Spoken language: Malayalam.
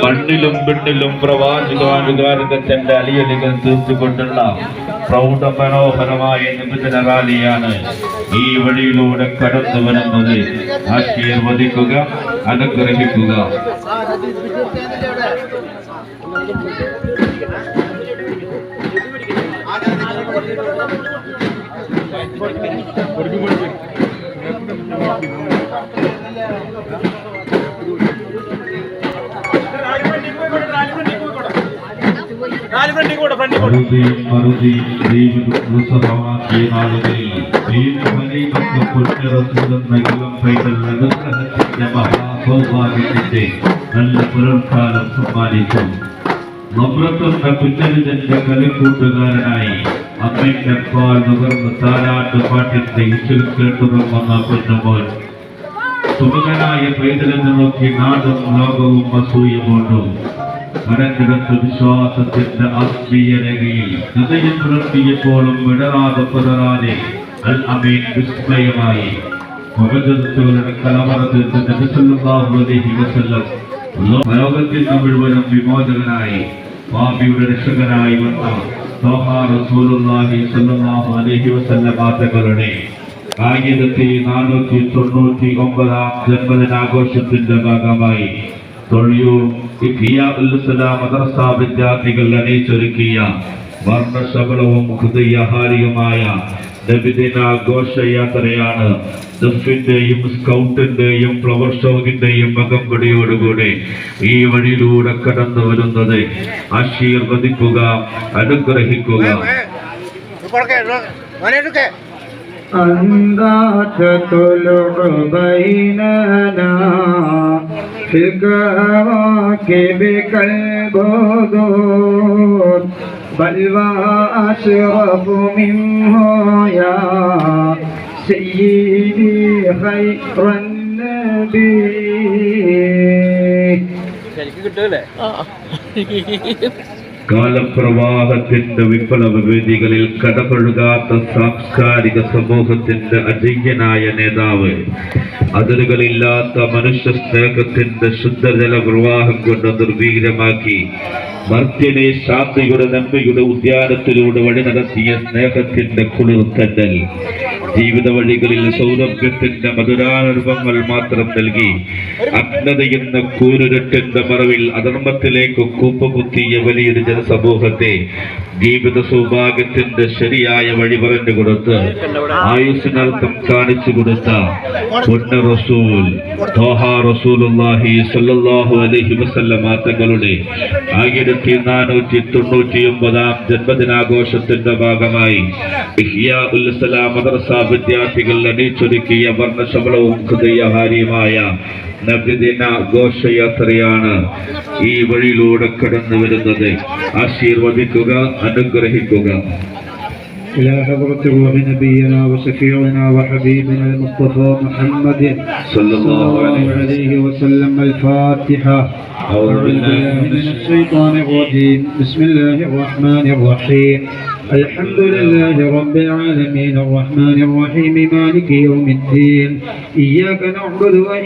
മണ്ണിലും പെണ്ണിലും പ്രവാചകാനുകാരകത്തിന്റെ അലിയലികൾ തീർത്തുകൊണ്ടുള്ള പ്രൗഢ മനോഹരമായ നിബിധന റാലിയാണ് ഈ വഴിയിലൂടെ കടന്നു വരുന്നത്. ആശീർവദിക്കുക, അനുഗ്രഹിക്കുക. നല്ല പുലർക്കാലം സമ്മാനിച്ചു. നമ്രത്വന്റെ പുന്നരിതന്റെ കളിക്കൂട്ടുകാരനായി അമ്മയ്ക്ക് പാൽ നുകർന്ന് താരാട്ട് പാട്ടിന്റെ ഇച്ചിൽ കേട്ടുറങ്ങുന്ന പൊന്നുമോൻ സുമകനായ പൈതലെന്ന് നോക്കി നാടും ലോകവും അസൂയമോണ്ടും കടഞ്ഞെടുത്ത വിശ്വാസത്തിന്റെ ആത്മീയ രേഖയിൽ ഹൃദയം പുലർത്തിയപ്പോഴും വിടരാതെ പുലരാതെ അൽ അമീൻ വിസ്മയമായി മുഖജത്തുകളുടെ കലമറ തീർത്ത് നബി സല്ലല്ലാഹു അലൈഹി വസല്ലം ലോകത്തിൽ മുഴുവനും വിമോചകനായി പാപിയുടെ രക്ഷകനായി വന്ന ത്വാഹാ റസൂലുള്ളാഹി സ്വല്ലല്ലാഹു അലൈഹി വസല്ലം തങ്ങളുടെ 1499 ജന്മദിനാഘോഷത്തിന്റെ ഭാഗമായി തൊഴിയൂർ മദ്രസ വിദ്യാർത്ഥികൾ അണിയിച്ചൊരുക്കിയ വർണ്ണശബളവും ഹൃദയഹാരിയുമായ നബിദിന ഘോഷയാത്രയാണ് ദഫിന്റെയും സ്കൗട്ടിന്റെയും ഫ്ലവർ ഷോവിന്റെയും അകമ്പടിയോടുകൂടെ ഈ വഴിയിലൂടെ കടന്നു വരുന്നത്. ആശീർവദിക്കുക, അനുഗ്രഹിക്കുക. أنت تطلع بيننا في الكواكب كالبدور بل وأشرف منه يا سيدي خير النبي. കാലപ്രവാഹത്തിന്റെ വിപ്ലവ വേദികളിൽ കടപഴുകാത്ത സാംസ്കാരിക സമൂഹത്തിന്റെ അജയ്യനായ നേതാവ്, അതിരുകളില്ലാത്ത മനുഷ്യ സ്നേഹത്തിന്റെ ശുദ്ധജല പ്രവാഹം കൊണ്ട് നിർവീര്യമാക്കി മർത്യനെ ശാന്തിയുടെ നന്മയുടെ ഉദ്യാനത്തിലൂടെ വഴി നടത്തിയ സ്നേഹത്തിന്റെ കുളിർത്തന്നൽ ജീവിത വഴികളിൽ സൗരഭ്യത്തിന്റെ മധുരാനുഭവങ്ങൾ മാത്രം നൽകി അജ്ഞതയെന്ന കൂരുരട്ടിന്റെ മറവിൽ അധർമ്മത്തിലേക്ക് കൂപ്പുകുത്തിയ വലിയൊരു ജനസമൂഹത്തെ ജീവിത സൗഭാഗ്യത്തിന്റെ ശരിയായ വഴി പറഞ്ഞു കൊടുത്ത് ആയുസ്സിനർത്ഥം കാണിച്ചു കൊടുത്ത പൊന്ന റസൂൽ ത്വാഹാ റസൂലുള്ളാഹി സ്വല്ലല്ലാഹു അലൈഹി വസല്ലം തങ്ങളുടെ 1499 ജന്മദിനാഘോഷത്തിന്റെ ഭാഗമായി ഇഹ്യാ ഉൽ ഇസ്ലാം മദ്രസ വിദ്യാർത്ഥികൾ അണിയിച്ചൊരുക്കിയ വർണ്ണശബളവും ഹൃദയഹാരിയുമായ നബിദിന ഘോഷയാത്രയാണ് ഈ വഴിയിലൂടെ കടന്നു വരുന്നത്. ആശീർവദിക്കുക, അനുഗ്രഹിക്കുക. إلى حضرة روح نبينا وشفيعنا وحبيبنا المصطفى محمد صلى الله عليه وسلم. الفاتحة. أعوذ بالله من الشيطان الرجيم. بسم الله الرحمن الرحيم. الحمد لله رب العالمين الرحمن الرحيم مالك يوم الدين. إياك نعبد وإياك